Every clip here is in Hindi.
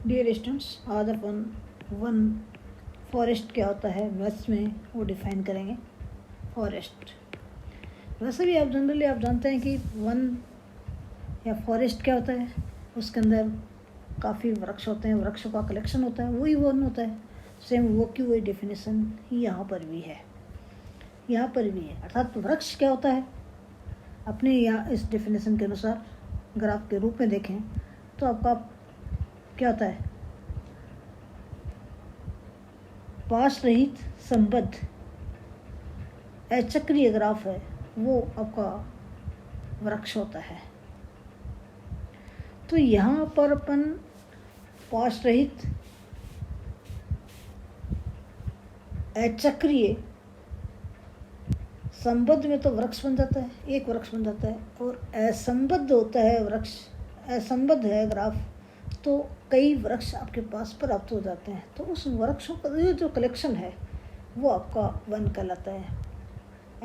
डियर स्टूडेंट्स, आज अपन वन फॉरेस्ट क्या होता है वृक्ष में वो डिफाइन करेंगे। फॉरेस्ट वैसे भी आप जनरली आप जानते हैं कि वन या फॉरेस्ट क्या होता है, उसके अंदर काफ़ी वृक्ष होते हैं, वृक्षों का कलेक्शन होता है, वही वन होता है। सेम वो की वही डेफिनेशन यहाँ पर भी है, यहाँ पर भी है। अर्थात वृक्ष क्या होता है, अपने यहाँ इस डेफिनेशन के अनुसार ग्राफ के रूप में देखें तो आपका क्या होता है, पाश रहित संबद्ध अचक्रीय ग्राफ है, वो आपका वृक्ष होता है। तो यहाँ पर अपन पाश रहित अचक्रीय संबद्ध में तो वृक्ष बन जाता है, एक वृक्ष बन जाता है, और असंबद्ध होता है वृक्ष, असंबद्ध है ग्राफ, तो कई वृक्ष आपके पास प्राप्त हो जाते हैं। तो उस वृक्षों का जो कलेक्शन है वो आपका वन कहलाता है।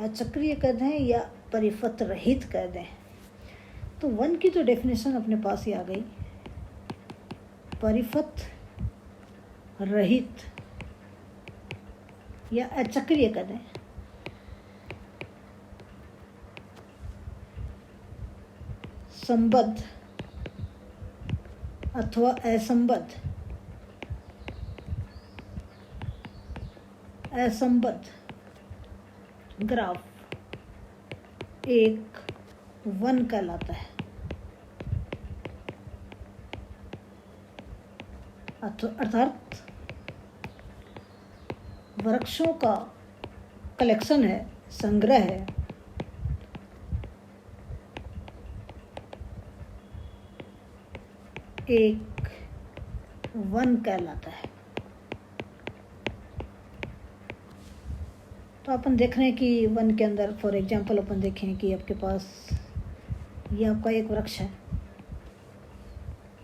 अचक्रीय कह दें या परिपथ रहित कह दें। तो वन की जो डेफिनेशन अपने पास ही आ गई, परिपथ रहित या अचक्रीय कह दें, संबद्ध अथवा असंबद्ध, असंबद्ध ग्राफ एक वन कहलाता है। अर्थात वृक्षों का कलेक्शन है, संग्रह है, एक वन कहलाता है। तो अपन देख रहे हैं कि वन के अंदर फॉर एग्जांपल अपन देखें कि आपके पास ये आपका एक वृक्ष है,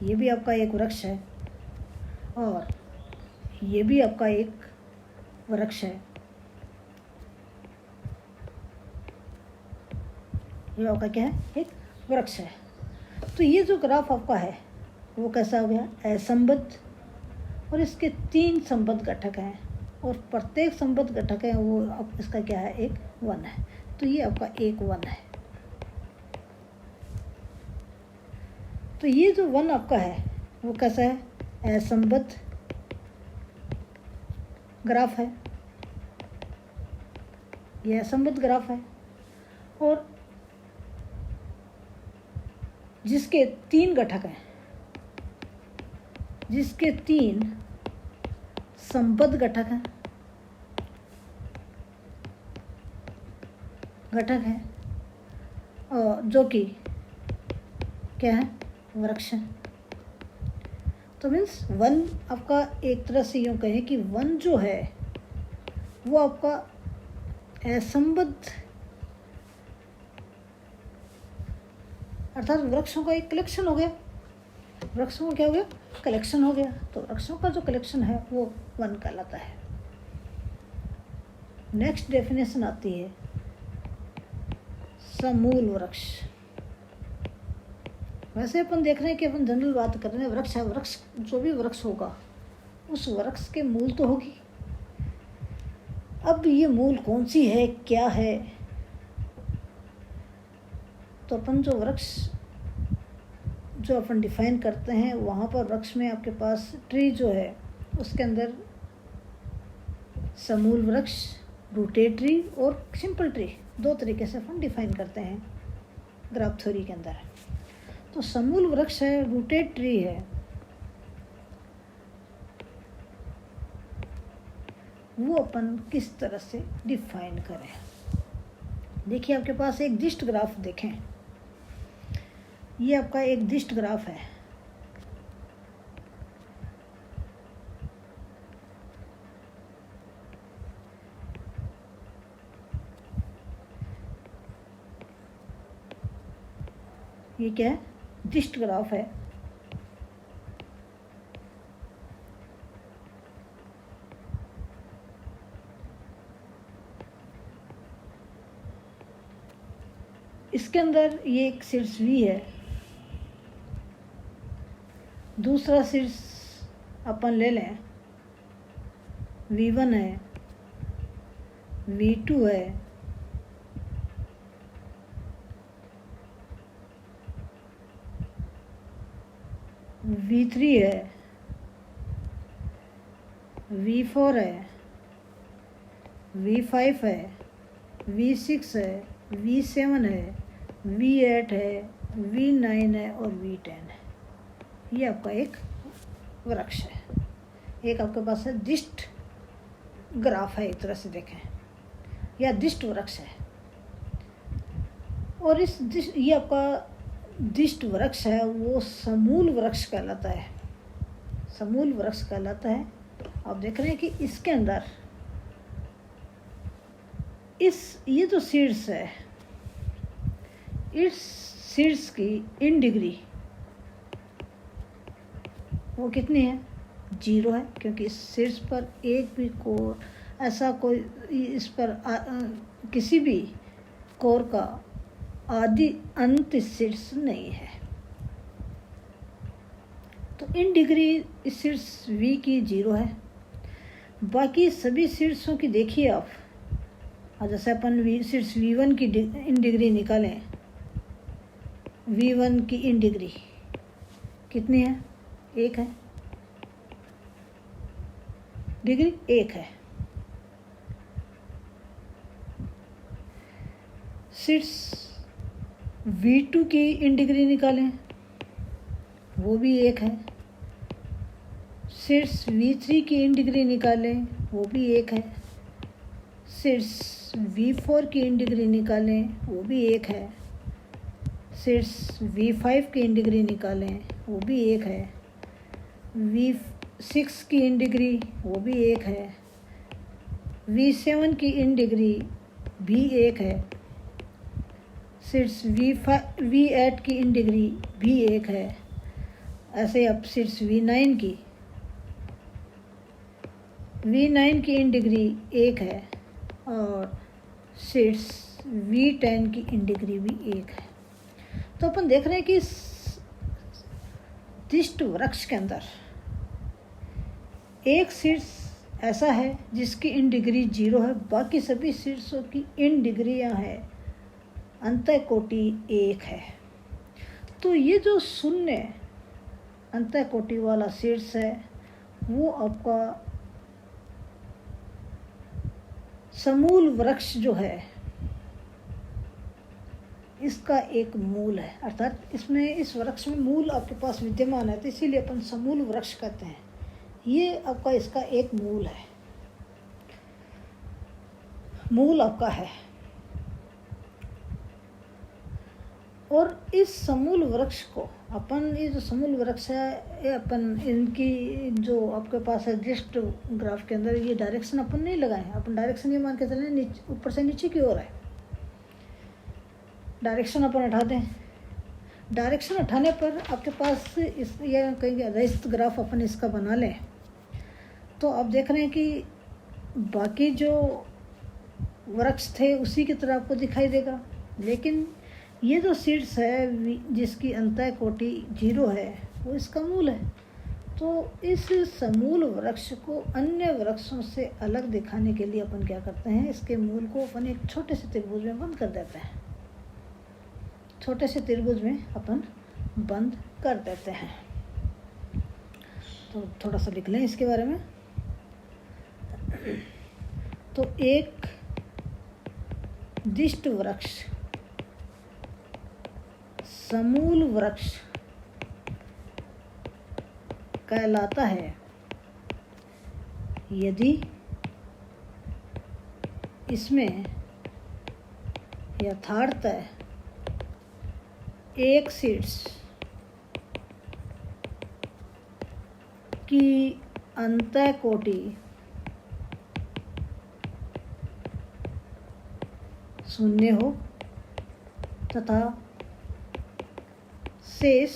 ये भी आपका एक वृक्ष है, और ये भी आपका एक वृक्ष है। ये आपका क्या है, एक वृक्ष है। तो ये जो ग्राफ आपका है वो कैसा हो गया, असंबद्ध, और इसके 3 संबद्ध घटक हैं, और प्रत्येक संबद्ध घटक है वो अब इसका क्या है, एक वन है। तो ये आपका एक वन है। तो ये जो वन आपका है वो कैसा है, असंबद्ध ग्राफ है, ये असंबद्ध ग्राफ है, और जिसके 3 घटक हैं, जिसके 3 संबद्ध घटक हैं, और जो कि क्या है, वृक्ष है। तो मीन्स वन आपका एक तरह से यूँ कहें कि वन जो है वो आपका असंबद्ध, अर्थात वृक्षों का एक कलेक्शन हो गया। वृक्षों का क्या हो गया, कलेक्शन हो गया। तो वृक्षों का जो कलेक्शन है वो वन कहलाता है। नेक्स्ट डेफिनेशन आती है समूल वृक्ष। वैसे अपन देख रहे हैं कि अपन जनरल बात कर रहे हैं, वृक्ष है, वृक्ष जो भी वृक्ष होगा उस वृक्ष के मूल तो होगी। अब ये मूल कौन सी है, क्या है, तो अपन जो वृक्ष जो अपन डिफाइन करते हैं वहाँ पर वृक्ष में आपके पास ट्री जो है उसके अंदर समूल वृक्ष, रूटेड ट्री और सिंपल ट्री, 2 तरीके से अपन डिफाइन करते हैं ग्राफ थ्योरी के अंदर। तो समूल वृक्ष है, रूटेड ट्री है, वो अपन किस तरह से डिफाइन करें। देखिए आपके पास एक दिष्ट ग्राफ देखें, ये आपका एक दिष्ट ग्राफ है। ये क्या है, दिष्ट ग्राफ है। इसके अंदर ये एक शीर्ष V है, दूसरा शीर्ष अपन ले लें V1 है, V2 है, V3 है, V4 है, V5 है, V6 है, V7 है, V8 है, V9 है और V10 है। ये आपका एक वृक्ष है। एक आपके पास है दिष्ट ग्राफ है, एक तरह से देखें, या दिष्ट वृक्ष है। और ये आपका दिष्ट वृक्ष है, वो समूल वृक्ष कहलाता है। समूल वृक्ष कहलाता है। आप देख रहे हैं कि इसके अंदर ये जो सीड्स है, इस सीड्स की इन डिग्री वो कितनी है? 0 है, क्योंकि इस सीड्स पर एक भी कोर ऐसा कोई इस पर किसी भी कोर का आदि अंत सीड्स नहीं है। तो इन डिग्री इस सीड्स V की 0 है। बाकी सभी सीड्सों की देखिए आप, जैसे अपन सीड्स V1 की इन डिग्री निकालें, V1 की इन डिग्री कितनी है? 1 है, डिग्री 1 है। सीड्स V2 की इन डिग्री निकालें, वो भी 1 है। सीड्स V3 की इन डिग्री निकालें, वो भी 1 है। सीड्स V4 की इन डिग्री निकालें, वो भी 1 है। सीड्स V5 की इन डिग्री निकालें, वो भी 1 है। V6 की इन डिग्री, वो भी 1 है। V7 की इन डिग्री भी 1 है। सीड्स V8 की इन डिग्री भी 1 है। ऐसे अब सीड्स V9 की इन डिग्री 1 है, और सीड्स V10 की इन डिग्री भी 1 है। तो अपन देख रहे हैं कि दिष्ट वृक्ष के अंदर एक सीड्स ऐसा है जिसकी इन डिग्री 0 है, बाकी सभी सीड्सों की इन डिग्रियां हैं, अंतः कोटि 1 है। तो ये जो शून्य अंतः कोटि वाला सीड्स है, वो आपका समूल वृक्ष जो है, इसका एक मूल है। अर्थात इस वृक्ष में मूल आपके पास विद्यमान है, तो इसीलिए अपन समूल वृक्ष कहते हैं। ये आपका इसका एक मूल है, मूल आपका है। और इस समूल वृक्ष को अपन, ये जो समूल वृक्ष है, ये अपन इनकी जो आपके पास है दिष्ट ग्राफ के अंदर, ये डायरेक्शन अपन नहीं लगाए। अपन डायरेक्शन ये मान के चलें ऊपर से नीचे की ओर है। डायरेक्शन अपन हटा दें। डायरेक्शन हटाने पर आपके पास ये कहेंगे रहित ग्राफ अपन इसका बना लें, तो आप देख रहे हैं कि बाकी जो वृक्ष थे उसी की तरह आपको दिखाई देगा। लेकिन ये जो सीड्स है जिसकी अंतः कोटि 0 है, वो इसका मूल है। तो इस समूल वृक्ष को अन्य वृक्षों से अलग दिखाने के लिए अपन क्या करते हैं, इसके मूल को अपन एक छोटे से त्रिभुज में बंद कर देते हैं। छोटे से त्रिभुज में अपन बंद कर देते हैं। तो थोड़ा सा लिख लें इसके बारे में। तो एक दिष्ट वृक्ष समूल वृक्ष कहलाता है यदि इसमें यथार्थतः एक सीड्स की अंतः कोटि शून्य हो तथा शेष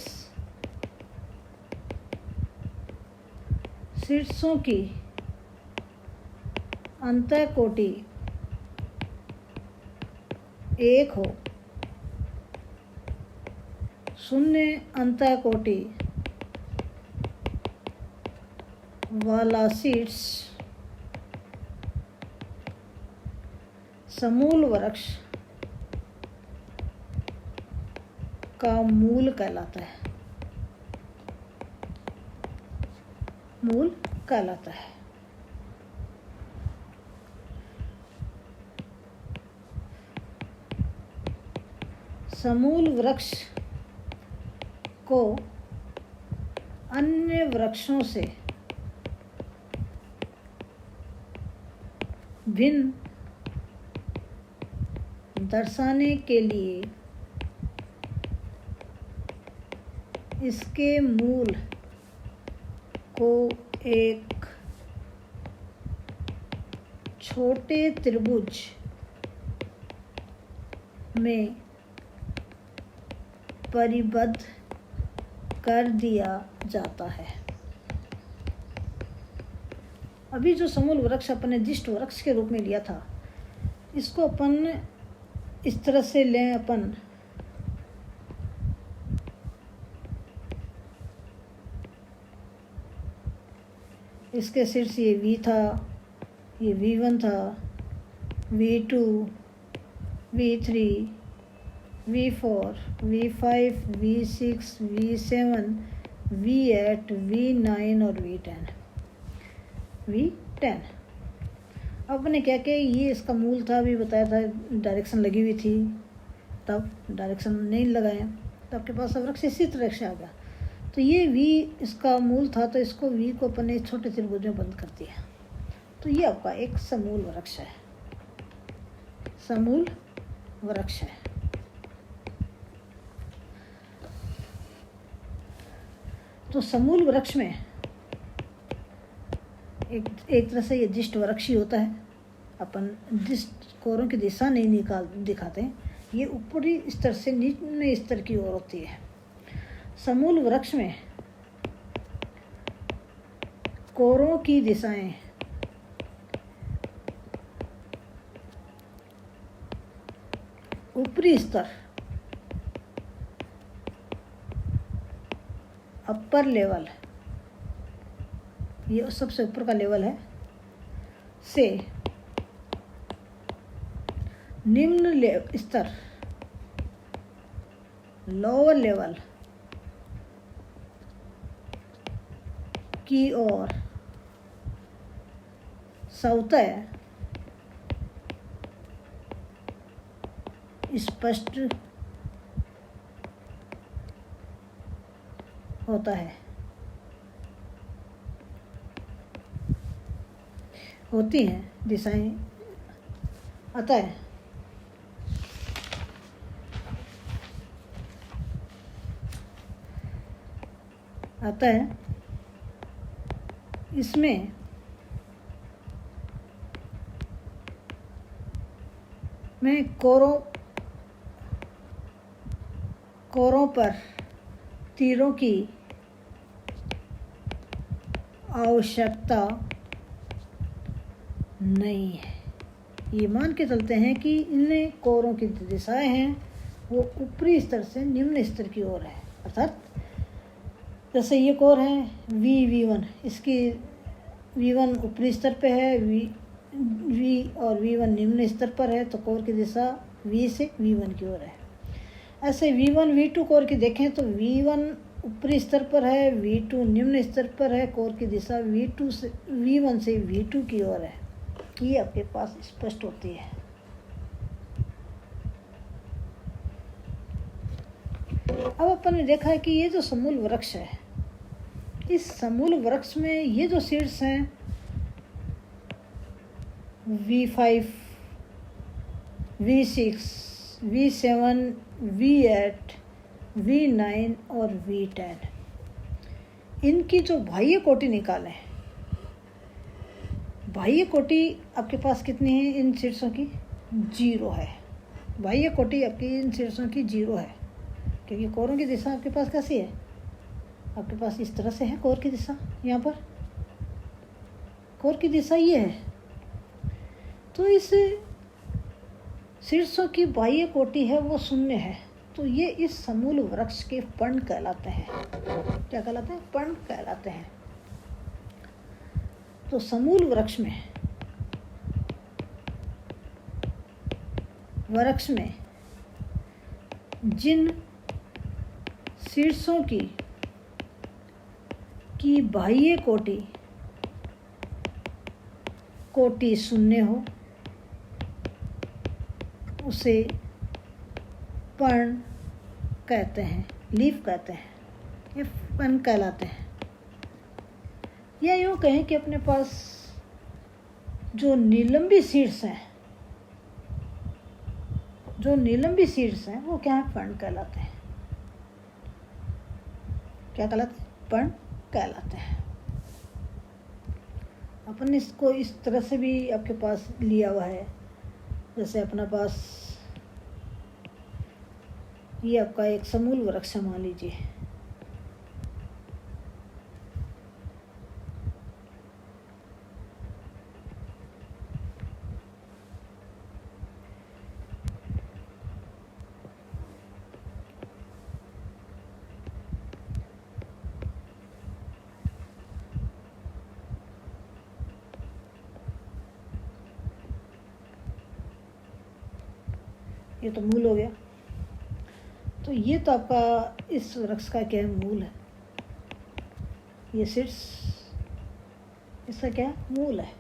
सीड्सों की अंतः कोटि 1 हो। शून्य अंतः कोटि वाला सीड्स समूल वृक्ष का मूल कहलाता है। मूल कहलाता है। समूल वृक्ष को अन्य वृक्षों से भिन्न दर्शाने के लिए इसके मूल को एक छोटे त्रिभुज में परिबद्ध कर दिया जाता है। अभी जो समूल वृक्ष अपन ने दिष्ट वृक्ष के रूप में लिया था, इसको अपन इस तरह से लें। अपन इसके शीर्ष ये V था, ये V1 था, V2, V3, V4, V5, V6, V7, V8, V9 और V10। अब मैंने क्या किया, ये इसका मूल था, अभी बताया था डायरेक्शन लगी हुई थी, तब डायरेक्शन नहीं लगाया तो आपके पास वृक्ष इसी तरह से आ गया। तो ये V इसका मूल था, तो इसको V को अपन ने छोटे त्रिभुज में बंद कर दिया। तो ये आपका एक समूल वृक्ष है। समूल वृक्ष है। तो समूल वृक्ष में एक तरह से ये दिष्ट वृक्ष ही होता है। अपन दिष्ट कोरों की दिशा नहीं दिखाते, ये ऊपरी स्तर से निम्न स्तर की ओर होती है। समूल वृक्ष में कोरों की दिशाएं ऊपरी स्तर अपर लेवल, ये सबसे ऊपर का लेवल है, से निम्न स्तर लोअर लेवल की ओर स्वतः स्पष्ट होता है, होती हैं दिशाएं। अतः इसमें मैं कोरों पर तीरों की आवश्यकता नहीं है। ये मान के चलते हैं कि इनमें कोरों की दिशाएं हैं वो ऊपरी स्तर से निम्न स्तर की ओर है। अर्थात जैसे ये कोर है V1, इसकी V1 ऊपरी स्तर पे है, V और V1 निम्न स्तर पर है, तो कोर की दिशा V से V1 की ओर है। ऐसे V1 V2 कोर की देखें तो V1 ऊपरी स्तर पर है, V2 निम्न स्तर पर है, कोर की दिशा V1 से V2 की ओर है। ये आपके पास स्पष्ट होती है। अब अपन ने देखा है कि ये जो समूल वृक्ष है, इस समूल वृक्ष में ये जो सीड्स हैं V5, V6, V7, V8, V9 और V10, इनकी जो बाह्य कोटि निकालें, बाह्य कोटि आपके पास कितनी है इन शीर्षों की? 0 है। बाह्य कोटि आपकी इन शीर्षों की 0 है, क्योंकि कोरों की दिशा आपके पास कैसी है? आपके पास इस तरह से है कोर की दिशा। यहाँ पर कोर की दिशा ये है, तो इस शीर्षों की बाह्य कोटि है वो 0 है। तो ये इस समूल वृक्ष के पर्ण कहलाते हैं। क्या कहलाते हैं? पर्ण कहलाते हैं। तो समूल वृक्ष में जिन शीर्षों की बाह्य कोटि शून्य हो उसे पर्ण कहते हैं, लीफ कहते हैं, ये पर्ण कहलाते हैं। या यूँ कहें कि अपने पास जो निलंबी सीड्स हैं वो क्या है? पर्ण कहलाते हैं। क्या कहलाते हैं? पर्ण कहलाते हैं। अपन इसको इस तरह से भी आपके पास लिया हुआ है, जैसे अपना पास ये आपका एक समूल वृक्ष मान लीजिए। ये तो मूल हो गया। तो ये तो आपका इस वृक्ष का क्या है? मूल है। ये सीड्स इसका क्या है? मूल है।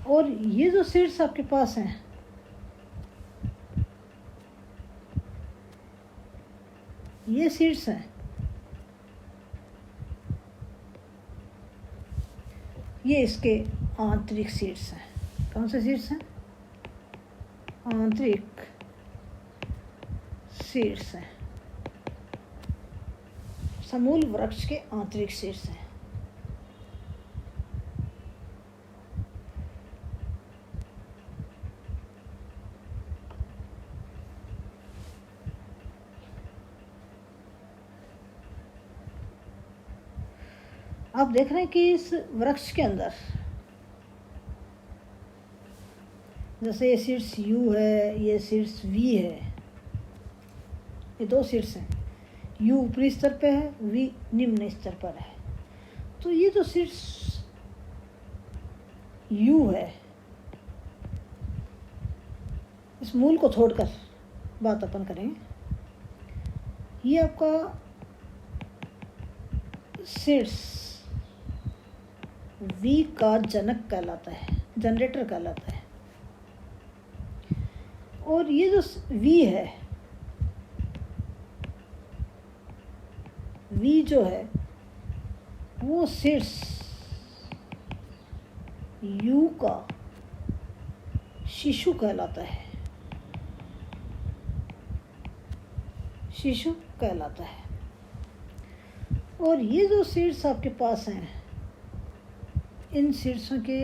और ये जो सीड्स आपके पास हैं, ये सीड्स हैं, ये इसके आंतरिक सीड्स हैं। कौन से सीड्स हैं? आंतरिक सीड्स हैं। समूल वृक्ष के आंतरिक सीड्स हैं। आप देख रहे हैं कि इस वृक्ष के अंदर जैसे ये सीड्स U है, ये सीड्स V है, ये दो सीड्स हैं। U ऊपरी स्तर पे है, V निम्न स्तर पर है। तो ये जो सीड्स U है, इस मूल को छोड़कर बात अपन करेंगे। ये आपका सीड्स V का जनक कहलाता है, जनरेटर कहलाता है। और ये जो V है, V जो है वो सीड्स U का शिशु कहलाता है, शिशु कहलाता है। और ये जो सीड्स आपके पास हैं, इन सीड्सों के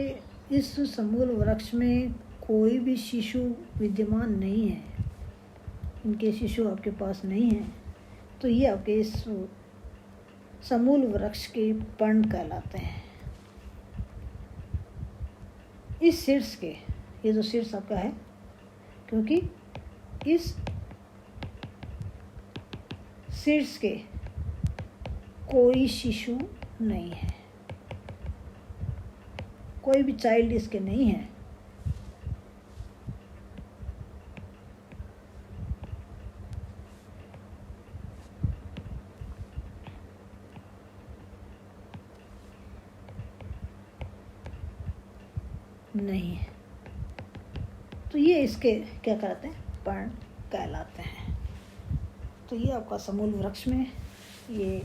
इस समूल वृक्ष में कोई भी शिशु विद्यमान नहीं है, इनके शिशु आपके पास नहीं हैं। तो ये आपके इस समूल वृक्ष के पर्ण कहलाते हैं। इस सीड्स के, ये जो सीड्स आपका है, क्योंकि इस सीड्स के कोई शिशु नहीं है, कोई भी चाइल्ड इसके नहीं है। नहीं है। तो ये इसके क्या कहते हैं? पर्ण कहलाते हैं। तो ये आपका समूल वृक्ष में ये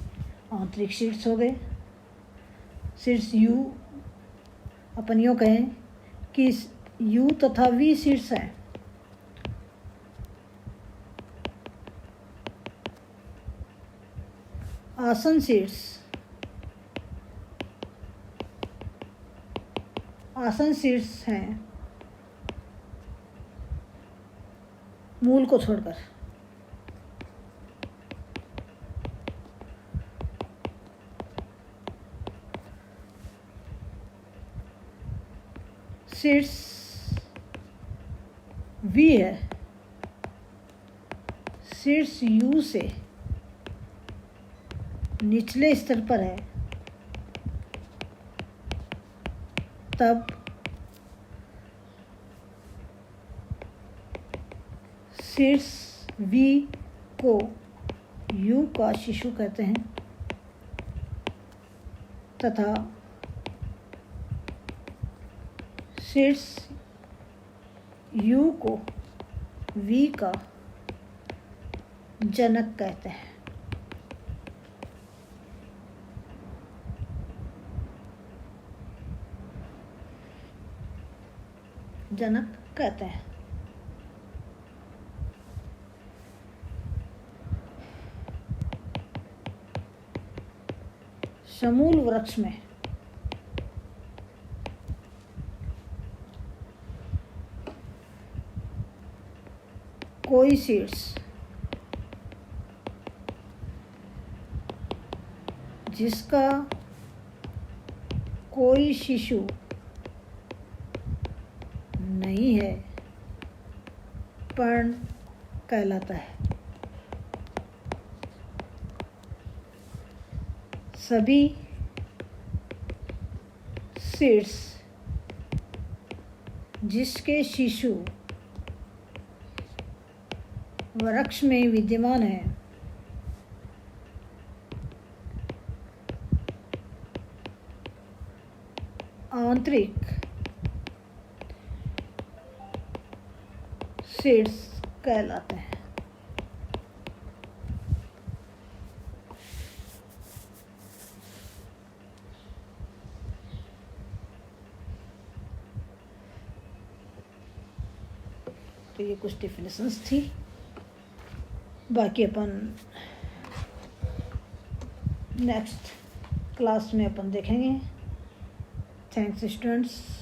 आंतरिक सीड्स हो गए। सीड्स U, अपन यूँ कहें कि U तथा V सीड्स हैं। आसन सीड्स हैं मूल को छोड़कर। सीड्स V है, सीड्स U से निचले स्तर पर है तब शीर्ष V को U का शिशु कहते हैं तथा शीर्ष U को V का जनक कहते हैं। जनक कहते हैं। समूल वृक्ष में कोई सीड्स जिसका कोई शिशु नहीं है पर्ण कहलाता है। सभी सीड्स जिसके शिशु वृक्ष में विद्यमान है आंतरिक सीड्स कहलाते हैं। तो ये कुछ डेफिनेशंस थी, बाकी अपन नेक्स्ट क्लास में अपन देखेंगे। Thanks students.